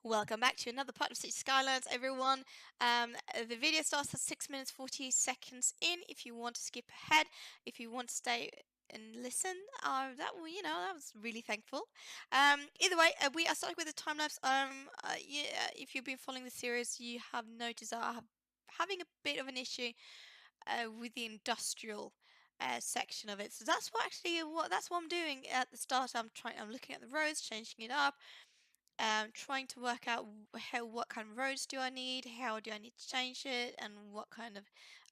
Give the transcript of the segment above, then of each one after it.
Welcome back to another part of City Skylines, everyone. The video starts at 6 minutes 40 seconds in. If you want to skip ahead, if you want to stay and listen, that was really thankful. Either way, we are starting with a time lapse. Yeah, if you've been following the series, you have noticed that I'm having a bit of an issue with the industrial section of it. So that's what I'm doing at the start. I'm looking at the roads, changing it up, trying to work out what kind of roads do I need, how do I need to change it, and what kind of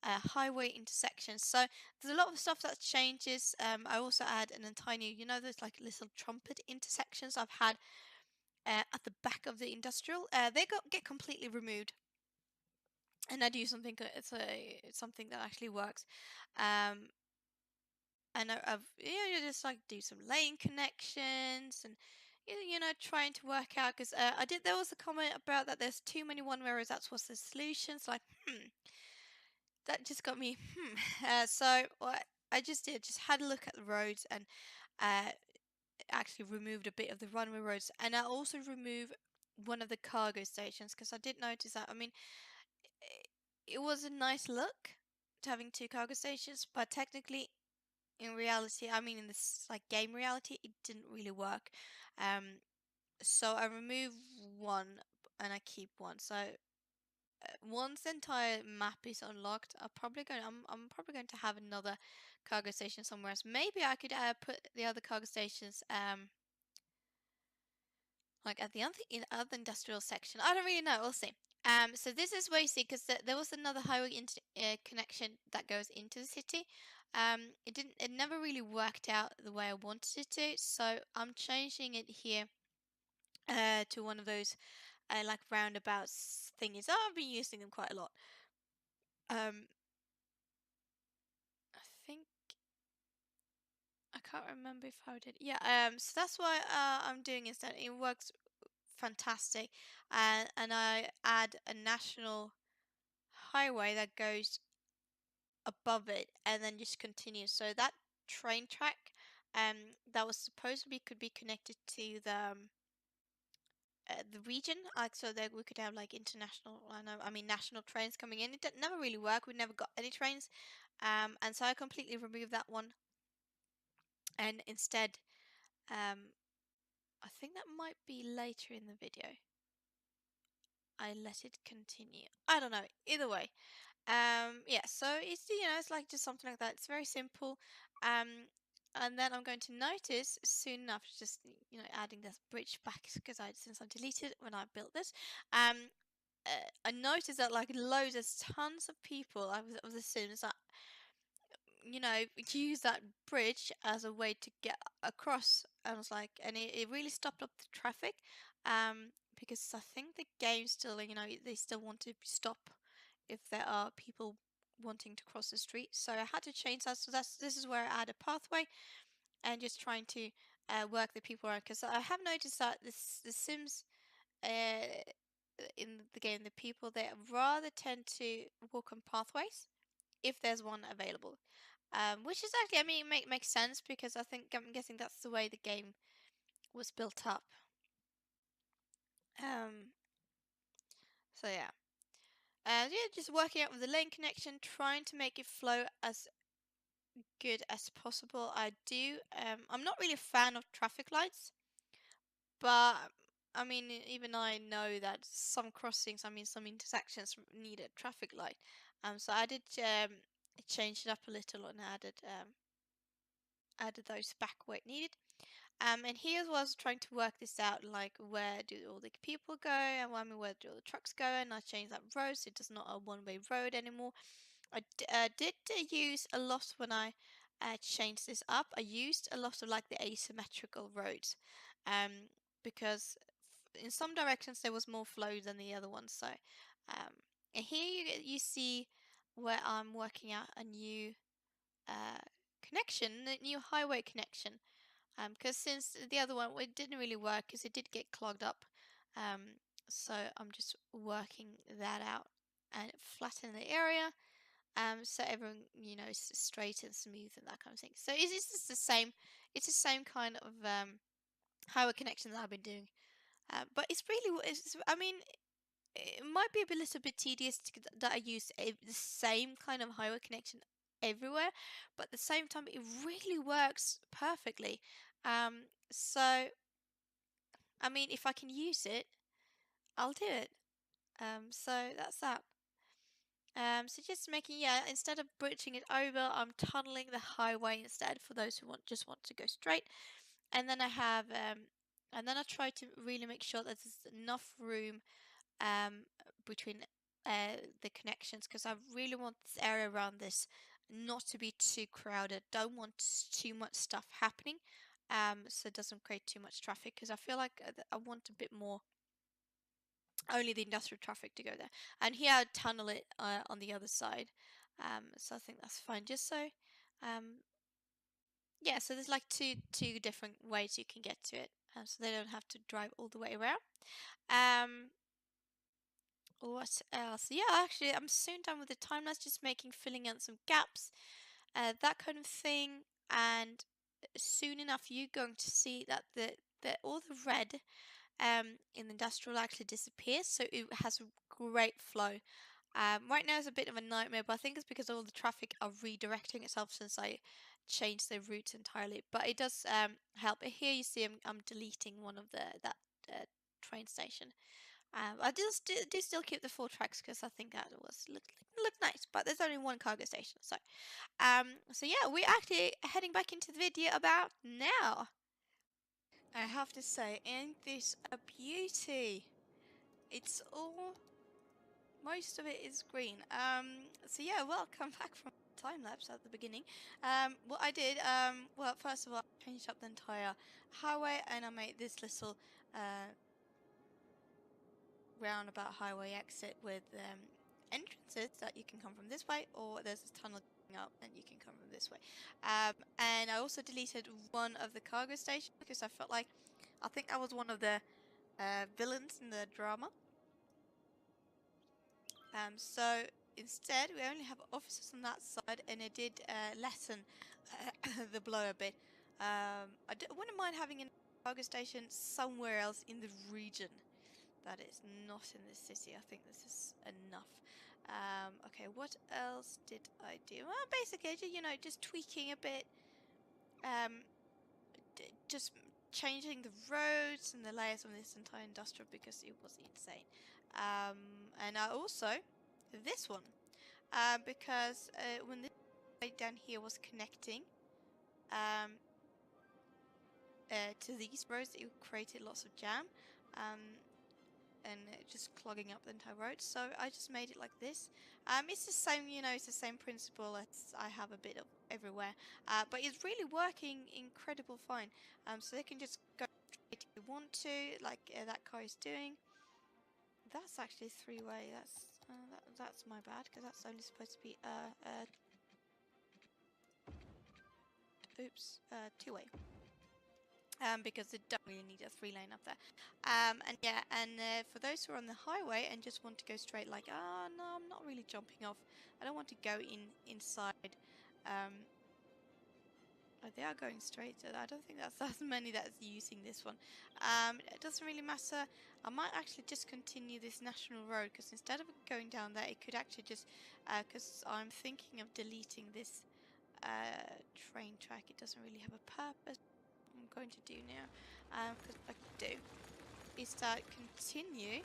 highway intersections. So there's a lot of stuff that changes. I also add an entire new, those like little trumpet intersections I've had at the back of the industrial. Get completely removed. And I do something. It's something that actually works. Um, and I've just like do some lane connections and trying to work out because there was a comment about that there's too many one roads. That's what's the solutions like. That just got me. So what I just had a look at the roads and uh, actually removed a bit of the runway roads, and I also removed one of the cargo stations because I did notice that. I mean, it was a nice look to having two cargo stations, but technically in reality, I mean in this like game reality, it didn't really work. So I remove one and I keep one. So once the entire map is unlocked, I'm probably going to have another cargo station somewhere else. Maybe I could put the other cargo stations like at the other industrial section. I don't really know. We'll see. So this is where you see because there was another highway connection that goes into the city. It never really worked out the way I wanted it to. So I'm changing it here to one of those like roundabouts thingies. Oh, I've been using them quite a lot. Um, I think I can't remember if I did. Yeah. So that's why I'm doing instead. It works fantastic, and I add a national highway that goes above it and then just continues. So that train track, that was supposed to be could be connected to the region, like so that we could have like international, I mean national trains coming in. Never really worked. We never got any trains, and so I completely removed that one, and instead, um, I think that might be later in the video. I let it continue. I don't know. Either way, yeah. So it's like just something like that. It's very simple. Um, and then I'm going to notice soon enough, just adding this bridge back because since I deleted it when I built this. Um, I noticed that like loads, there's tons of people. I was assuming that use that bridge as a way to get across. I was like, and it really stopped up the traffic, because I think the game still, they still want to stop if there are people wanting to cross the street. So I had to change that. So this is where I add a pathway and just trying to work the people around because I have noticed that the Sims uh, in the game, the people they rather tend to walk on pathways if there's one available. Which is actually, I mean, makes sense because I'm guessing that's the way the game was built up. Um, so yeah, yeah, just working out with the lane connection, trying to make it flow as good as possible. I'm not really a fan of traffic lights, but I mean, even I know that some crossings, I mean, some intersections need a traffic light. So I did change it up a little and added those back where it needed. And here was trying to work this out, like where do all the people go, and where do all the trucks go, and I changed that road so it's not a one-way road anymore. I did use a lot when I changed this up. I used a lot of like the asymmetrical roads, um, because in some directions there was more flow than the other ones. So, and here you see where I'm working out a new uh, connection, a new highway connection. Because since the other one it didn't really work because it did get clogged up. Um, so I'm just working that out and flatten the area. So everyone is straight and smooth and that kind of thing. So it's just the same. It's the same kind of highway connection that I've been doing But it's really, I mean, it might be a little bit tedious that I use the same kind of highway connection everywhere, but at the same time, it really works perfectly. So, I mean, if I can use it, I'll do it. So that's that. So just making, yeah, instead of bridging it over, I'm tunneling the highway instead for those who just want to go straight. And then and then I try to really make sure that there's enough room um, between the connections, because I really want this area around this not to be too crowded. Don't want too much stuff happening, so it doesn't create too much traffic. Because I feel like I want a bit more, only the industrial traffic to go there. And here I tunnel it on the other side, so I think that's fine. Just so, um, yeah. So there's like two different ways you can get to it, so they don't have to drive all the way around. Um, What else? Yeah, actually, I'm soon done with the time lapse, just filling out some gaps, that kind of thing. And soon enough, you're going to see that the all the red in the industrial actually disappears, so it has a great flow. Right now it's a bit of a nightmare, but I think it's because all the traffic are redirecting itself since I changed the routes entirely. But it does help. Here you see I'm deleting one of that train station. I do still keep the four tracks because I think that was look nice, but there's only one cargo station. So yeah, we're actually heading back into the video about now. I have to say, ain't this a beauty? It's all, most of it is green. So yeah, welcome back from time lapse at the beginning. What I did, well, first of all, I changed up the entire highway and I made this little roundabout highway exit with entrances that you can come from this way, or there's this tunnel going up and you can come from this way. And I also deleted one of the cargo stations because I felt like, I think I was one of the villains in the drama. So instead we only have officers on that side, and it did lessen the blow a bit. Wouldn't mind having a cargo station somewhere else in the region that is not in the city. I think this is enough. Okay, what else did I do? Well, basically, just tweaking a bit. Just changing the roads and the layers of this entire industrial because it was insane. And I also, this one, because when this right down here was connecting um, to these roads, it created lots of jam. And just clogging up the entire road. So I just made it like this. It's the same, it's the same principle as I have a bit of everywhere. But it's really working incredible fine. So they can just go straight if they want to, like that car is doing. That's actually three-way. That's my bad, because that's only supposed to be two-way. Because they don't really need a three-lane up there. And yeah, and for those who are on the highway and just want to go straight, like, oh no, I'm not really jumping off. I don't want to go inside. Oh, they are going straight. So I don't think that's as many that's using this one. It doesn't really matter. I might actually just continue this national road, because instead of going down there, it could actually just, because I'm thinking of deleting this train track. It doesn't really have a purpose. I'm going to do now, because what I could do is that continue.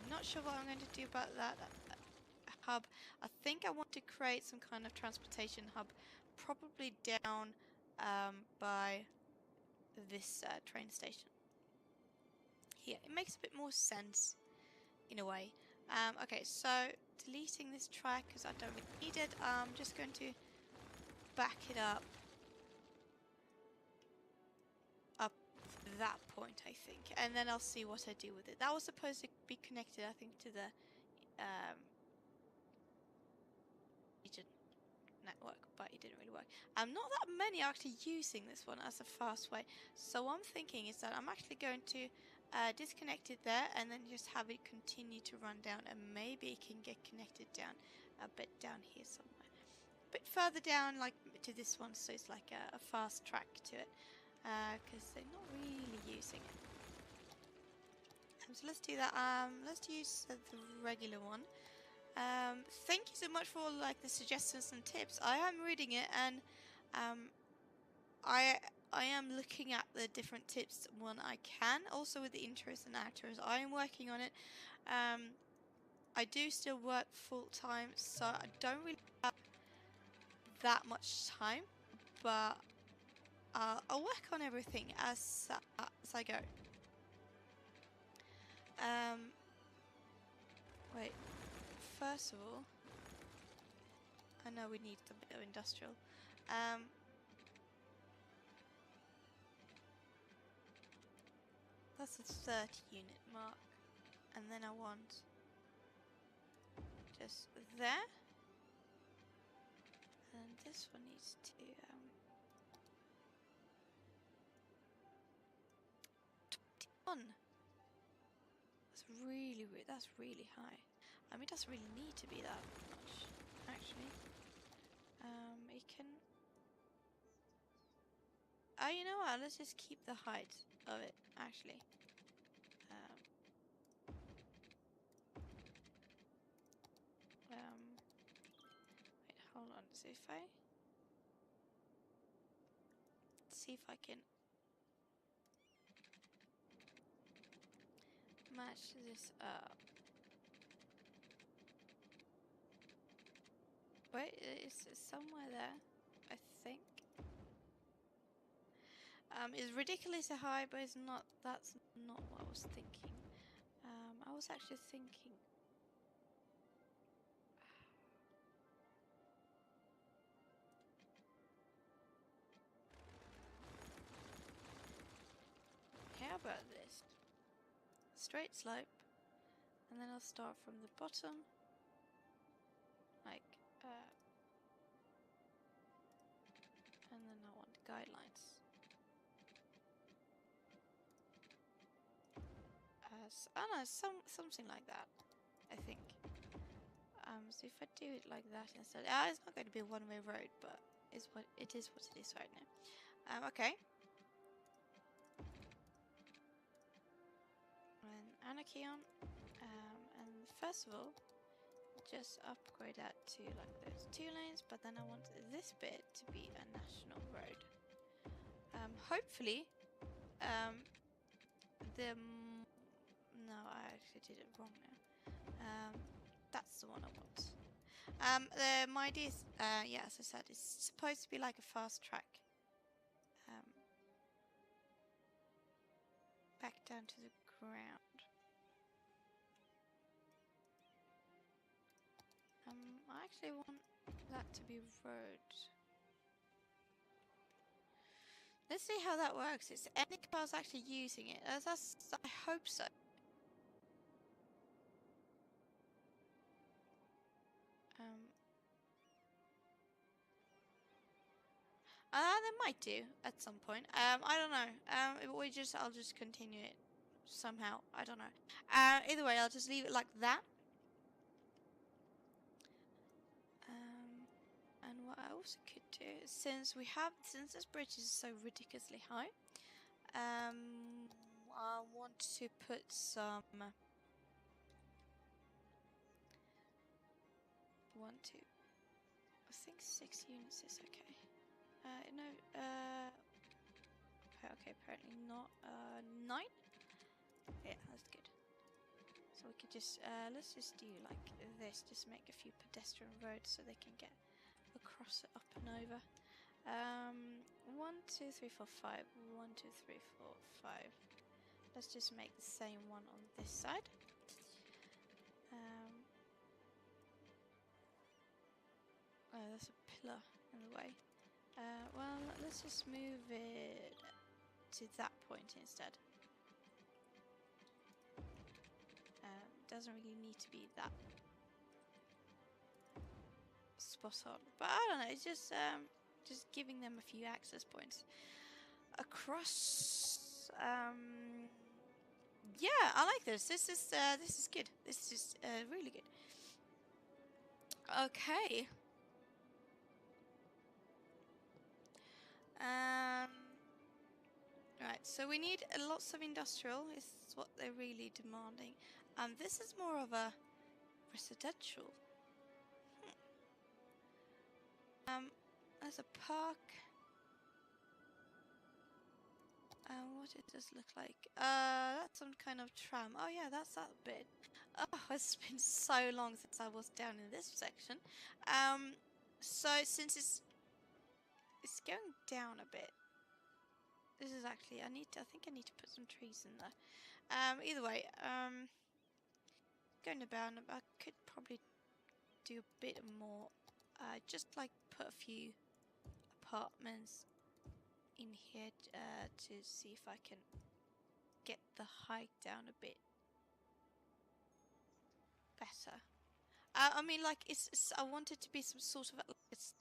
Not sure what I'm going to do about that hub. I think I want to create some kind of transportation hub, probably down by this train station here. It makes a bit more sense in a way. Okay, so deleting this track because I don't really need it. I'm just going to back it up that point, I think, and then I'll see what I do with it. That was supposed to be connected, I think, to the region network, but it didn't really work. Not that many are actually using this one as a fast way, so what I'm thinking is that I'm actually going to disconnect it there and then just have it continue to run down, and maybe it can get connected down a bit down here somewhere, a bit further down, like to this one, so it's like a fast track to it. because they're not really using it. So let's do that. Let's use the regular one. Thank you so much for all like the suggestions and tips. I am reading it, and I am looking at the different tips when I can. Also with the intros and outros, I am working on it. I do still work full time, so I don't really have that much time, but I'll work on everything as I go. Wait. First of all, I know we need a bit of industrial. That's a 30 unit mark, and then I want just there, and this one needs to 21. That's really high. I mean, it doesn't really need to be that much, actually. It can. Oh, you know what? Let's just keep the height of it, actually. Wait, hold on. See if I can match this up. Wait, it's somewhere there, I think. It's ridiculously high, but it's not. That's not what I was thinking. I was actually thinking. How about this? Straight slope, and then I'll start from the bottom, like, and then I want guidelines. I don't know, something like that, I think. So if I do it like that instead, it's not going to be a one-way road, but it is what it is right now. Okay. And Anarchy on, and first of all, just upgrade that to like those 2 lanes, but then I want this bit to be a national road. Hopefully, no, I actually did it wrong now. That's the one I want. My idea is, yeah, as I said, it's supposed to be like a fast track. Back down to the ground. I actually want that to be road. Let's see how that works. Is any cars actually using it? I hope so. They might do at some point. I don't know. I'll just continue it somehow. I don't know. Either way, I'll just leave it like that. And what I also could do, since this bridge is so ridiculously high, I want to put some. 1, 2. I think 6 units is okay. No. Okay, apparently not. 9. Yeah, that's good. So we could just let's just do like this. Just make a few pedestrian roads so they can get across it, up and over. 1, 2, 3, 4, 5. 1, 2, 3, 4, 5. Let's just make the same one on this side. Oh, there's a pillar in the way. Well, let's just move it to that point instead. Doesn't really need to be that spot on, but I don't know. It's just giving them a few access points across. Yeah, I like this. This is good. This is really good. Okay. Right, so we need lots of industrial, is what they're really demanding. This is more of a residential. There's a park. What does this look like? That's some kind of tram. Oh yeah, that's that bit. Oh, it's been so long since I was down in this section. So since it's going down a bit. This is actually I think I need to put some trees in there. Either way, going about, I could probably do a bit more. Just like put a few apartments in here to see if I can get the height down a bit better. I mean, like it's I want it to be some sort of it's.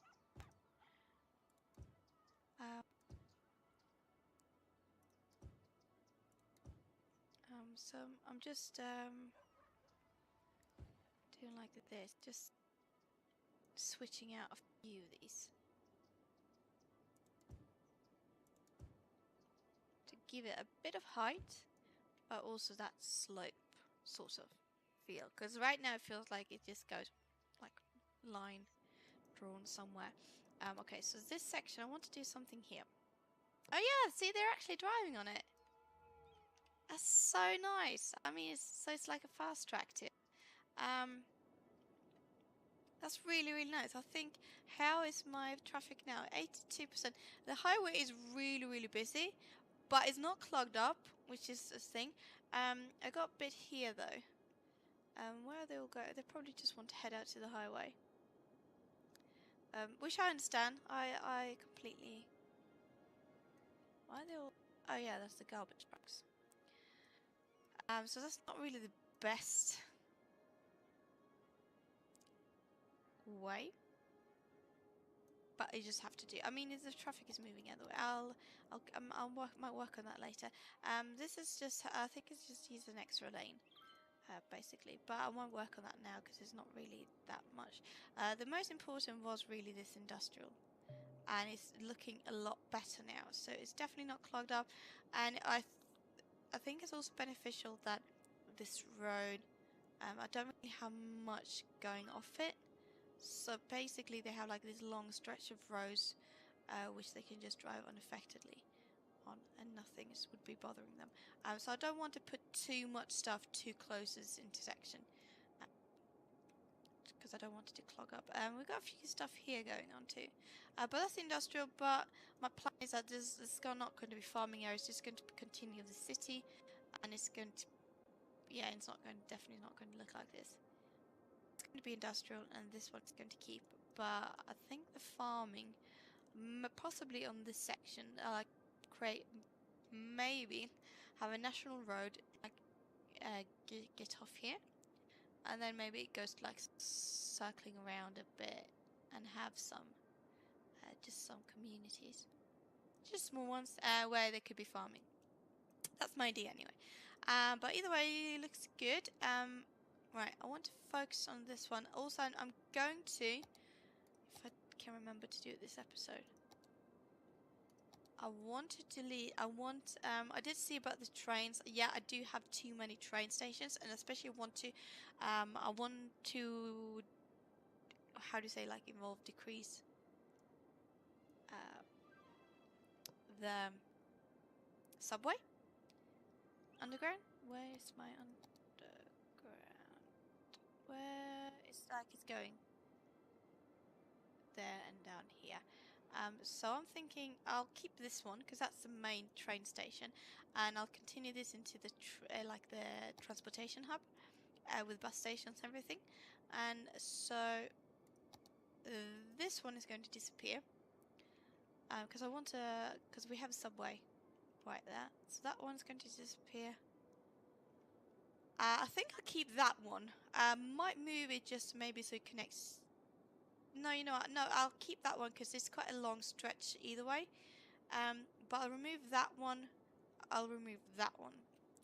So I'm just doing like this, just switching out a few of these to give it a bit of height, but also that slope sort of feel. Because right now it feels like it just goes like line drawn somewhere. Okay, so this section I want to do something here. Oh yeah, see they're actually driving on it. That's so nice. I mean, it's like a fast track too. That's really, really nice. I think, how is my traffic now? 82%. The highway is really, really busy, but it's not clogged up, which is a thing. I got a bit here though. Where they all go? They probably just want to head out to the highway. Which I understand. I completely. Why are they all? Oh yeah, that's the garbage trucks. So that's not really the best way, but you just have to do. I mean, if the traffic is moving out the way, might work on that later. This is just. I think it's just use an extra lane. Basically, but I won't work on that now because it's not really that much. The most important was really this industrial, and it's looking a lot better now, so it's definitely not clogged up. And I think it's also beneficial that this road, I don't really have much going off it, so basically they have like this long stretch of roads which they can just drive unaffectedly on, and nothing would be bothering them. So I don't want to put too much stuff too close to this intersection because I don't want it to clog up. We've got a few stuff here going on too, but that's industrial. But my plan is that this is not going to be farming area. It's just going to continue the city, and it's going to, yeah, it's not going, definitely not going to look like this. It's going to be industrial, and this one's going to keep. But I think the farming, possibly on this section, create, maybe have a national road, like get off here, and then maybe it goes like circling around a bit and have some just some communities, just small ones where they could be farming. That's my idea anyway. But either way, it looks good. Right, I want to focus on this one. Also, I'm going to, if I can remember to do it this episode, I want to delete. I did see about the trains. Yeah, I do have too many train stations, and especially want to. I want to. How do you say, like, involve decrease the subway underground. Where is my underground? Where is, like, it's going there and down here. So I'm thinking I'll keep this one because that's the main train station, and I'll continue this into the like the transportation hub with bus stations and everything. And so this one is going to disappear because I want to, because we have a subway right there. So that one's going to disappear. I think I'll keep that one. Might move it just maybe so it connects. No, you know what? No, I'll keep that one because it's quite a long stretch either way. But I'll remove that one. I'll remove that one.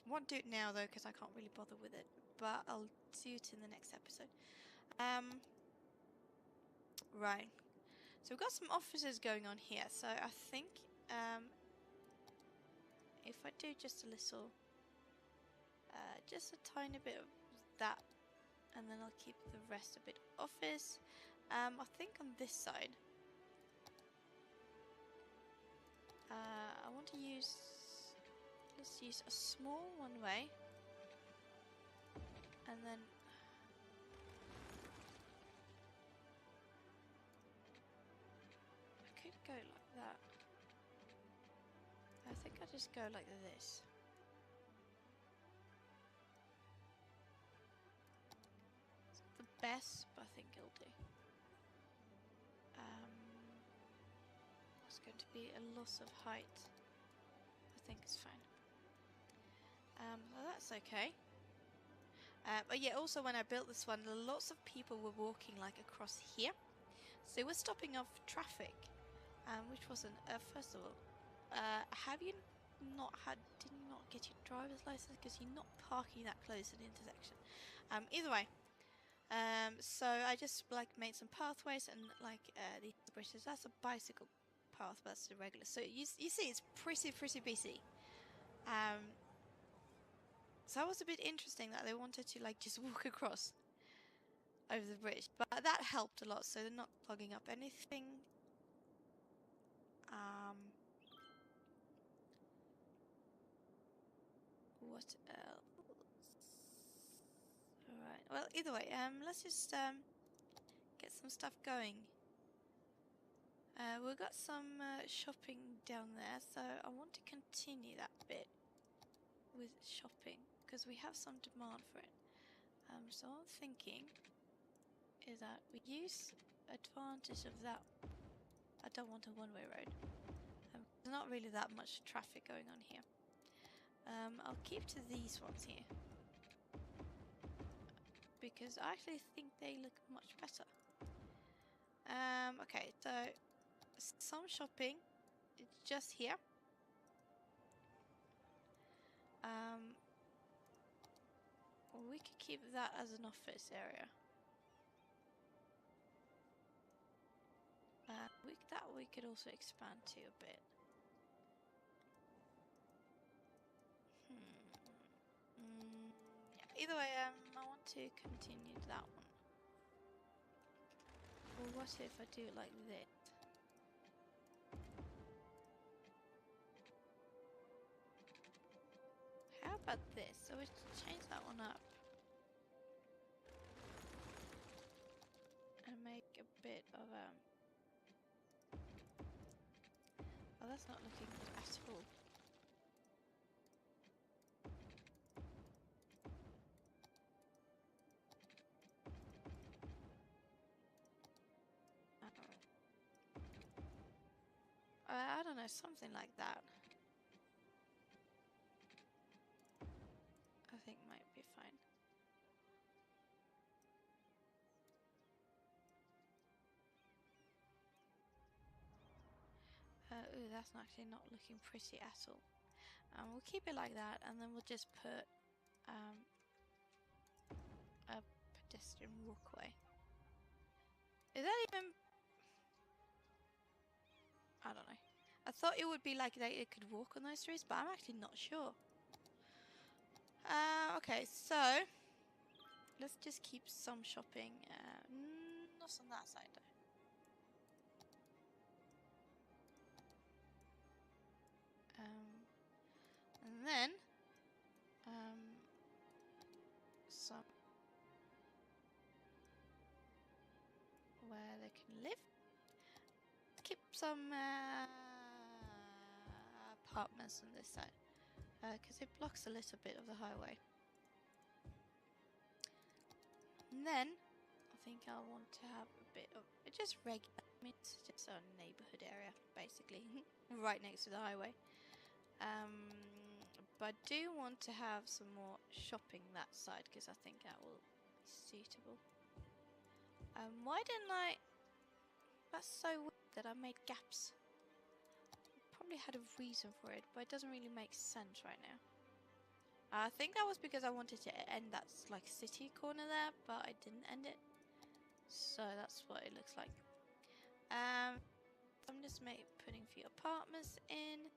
I won't do it now though because I can't really bother with it. But I'll do it in the next episode. Right. So we've got some offices going on here. So I think if I do just a little, just a tiny bit of that, and then I'll keep the rest a bit office. I think on this side, I want to use, let's use a small one way, and then I could go like that. I think I'll just go like this. It's not the best, but I think it'll do. It's going to be a loss of height. I think it's fine. Well, that's okay. But yeah, also when I built this one, lots of people were walking like across here, so it was stopping off traffic, which wasn't. First of all, have you did you not get your driver's license? Because you're not parking that close to the intersection. Either way, so I just like made some pathways and like these bridges. That's a bicycle path, but that's irregular. So you see, it's pretty busy. So that was a bit interesting that they wanted to like just walk across over the bridge, but that helped a lot. So they're not clogging up anything. What else? Alright, well, either way, let's just get some stuff going. We've got some shopping down there, so I want to continue that bit with shopping because we have some demand for it. So what I'm thinking is that we use advantage of that. I don't want a one-way road. There's not really that much traffic going on here. I'll keep to these ones here because I actually think they look much better. Okay, so some shopping, it's just here. We could keep that as an office area. That we could also expand to a bit. Yeah, either way, I want to continue that one. Or what if I do it like this? How about this? So we change that one up. And make a bit of oh, that's not looking good at all. I don't know, something like that. I think might be fine. Ooh, that's actually not looking pretty at all. We'll keep it like that, and then we'll just put a pedestrian walkway. Is that even... I don't know. I thought it would be like that it could walk on those streets, but I'm actually not sure. Okay, so let's just keep some shopping. Not on that side though. And then some where they can live. Keep some apartments on this side because it blocks a little bit of the highway. And then I think I want to have a bit of just regular. I mean, it's just a neighborhood area basically, right next to the highway. But I do want to have some more shopping that side because I think that will be suitable. Why didn't I? That's so weird that I made gaps. Probably had a reason for it, but it doesn't really make sense right now. I think that was because I wanted to end that like city corner there, but I didn't end it. So that's what it looks like. I'm just putting a few apartments in.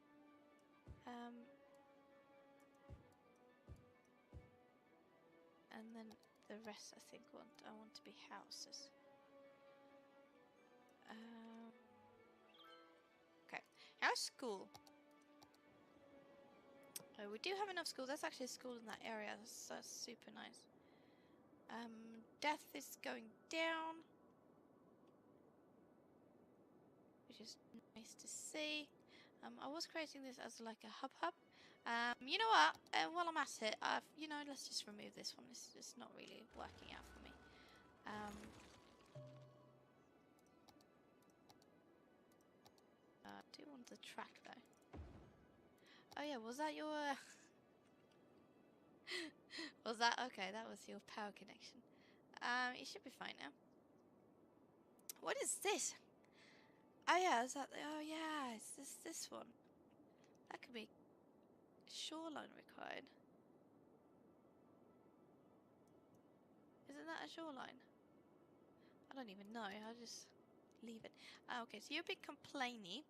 and then the rest I think I want to be houses. Okay, how's school? We do have enough schools. There's actually a school in that area. That's super nice. Death is going down, which is nice to see. I was creating this as like a hub. You know what? While I'm at it, let's just remove this one. It's just not really working out for me. I do want the track though. Oh yeah, was that your? Was that okay? That was your power connection. It should be fine now. What is this? Oh yeah, is that? Oh yeah, it's this one. That could be shoreline required. Isn't that a shoreline? I don't even know. I'll just leave it. Okay, so you're a bit complainy.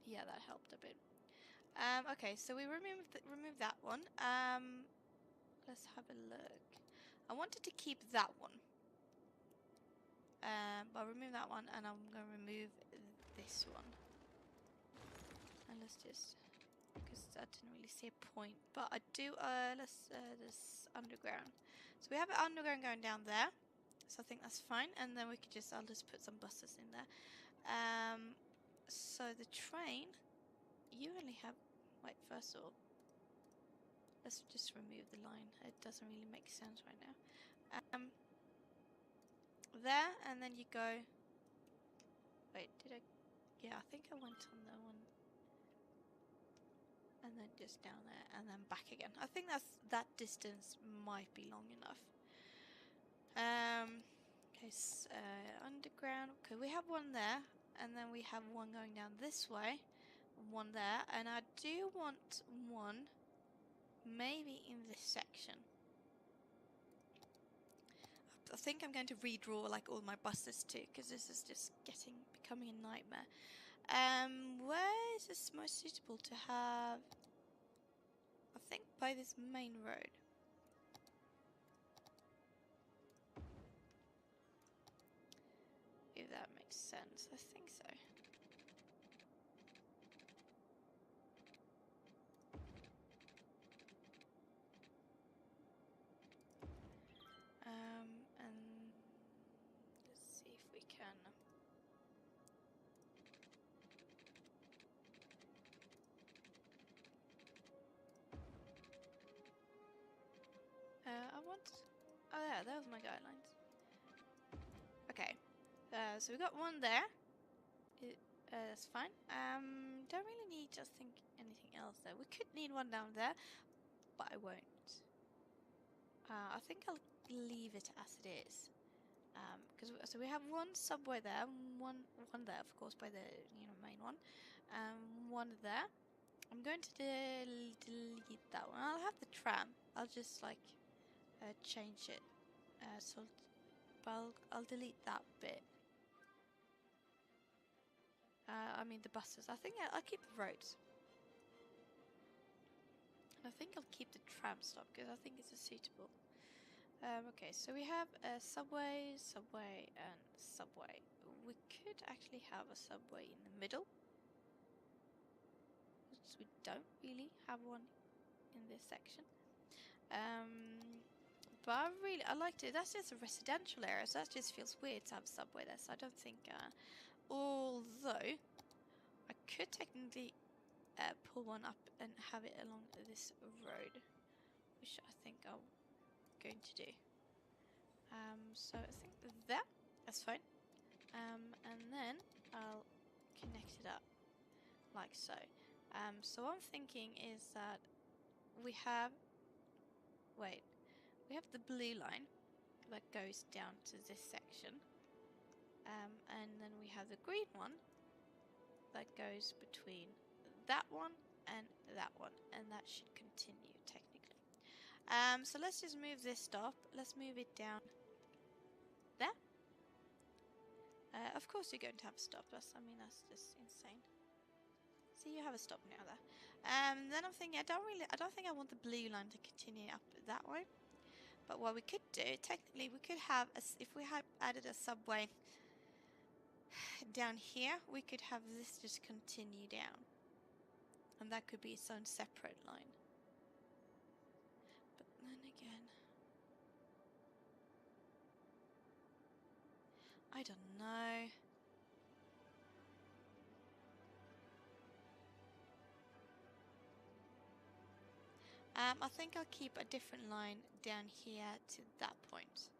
Yeah, that helped a bit. Okay, so we remove that one. Let's have a look. I wanted to keep that one. I'll remove that one, and I'm gonna remove this one. And let's just, because I didn't really see a point, but I do. This underground. So we have an underground going down there. So I think that's fine, and then I'll just put some buses in there. So the train, you only have, wait, first of all, let's just remove the line. It doesn't really make sense right now. There, and then you go, wait, yeah, I think I went on the one, and then just down there, and then back again. I think that distance might be long enough. Okay, underground. Okay, we have one there, and then we have one going down this way, one there, and I do want one maybe in this section. I think I'm going to redraw like all my buses too, because this is just becoming a nightmare. Where is this most suitable to have? I think by this main road. If that makes sense, I think so. And let's see if we can. Oh yeah, that was my guidelines. Okay, so we got one there. That's fine. Don't really need, just think anything else there. We could need one down there, but I won't. I think I'll leave it as it is. So we have one subway there, one there, of course, by the main one, one there. I'm going to delete that one. I'll have the tram. I'll just like change it. I'll delete that bit. I mean the buses. I think I'll keep the roads. And I think I'll keep the tram stop because I think it's a suitable. Okay, so we have a subway, and subway. We could actually have a subway in the middle. Which we don't really have one in this section. But I liked it. That's just a residential area, so that just feels weird to have a subway there. So I don't think. Although I could technically pull one up and have it along this road, which I think I'm going to do. So I think that's fine. And then I'll connect it up like so. So what I'm thinking is that we have the blue line that goes down to this section, and then we have the green one that goes between that one and that one, and that should continue technically. So let's just move this stop. Let's move it down there. Of course you're going to have a stop. That's just insane. see you have a stop now there. Then I'm thinking, I don't think I want the blue line to continue up that way. But what we could do, technically, we could have, if we had added a subway down here, we could have this just continue down. And that could be its own separate line. But then again, I don't know. I think I'll keep a different line down here to that point.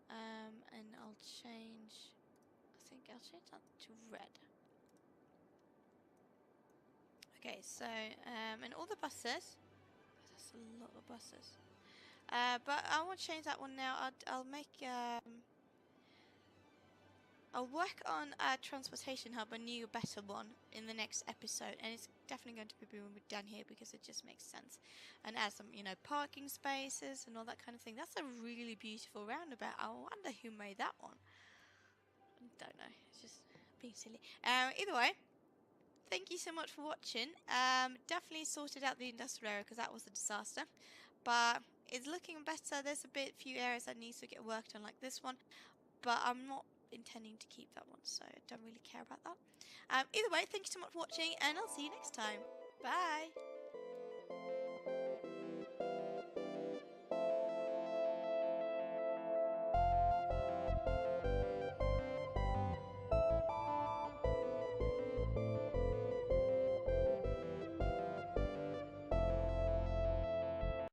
And I'll change, I think I'll change that to red. Okay, so, and all the buses, that's a lot of buses. But I won't change that one now. I'll make, I'll work on a transportation hub, a new, better one, in the next episode, and it's definitely going to be down here because it just makes sense. And add some, you know, parking spaces and all that kind of thing. That's a really beautiful roundabout. I wonder who made that one. I don't know. It's just being silly. Either way, thank you so much for watching. Definitely sorted out the industrial area because that was a disaster. But it's looking better. There's a few areas that needs to get worked on, like this one. But I'm not intending to keep that one, so I don't really care about that. Either way, thank you so much for watching, and I'll see you next time. Bye!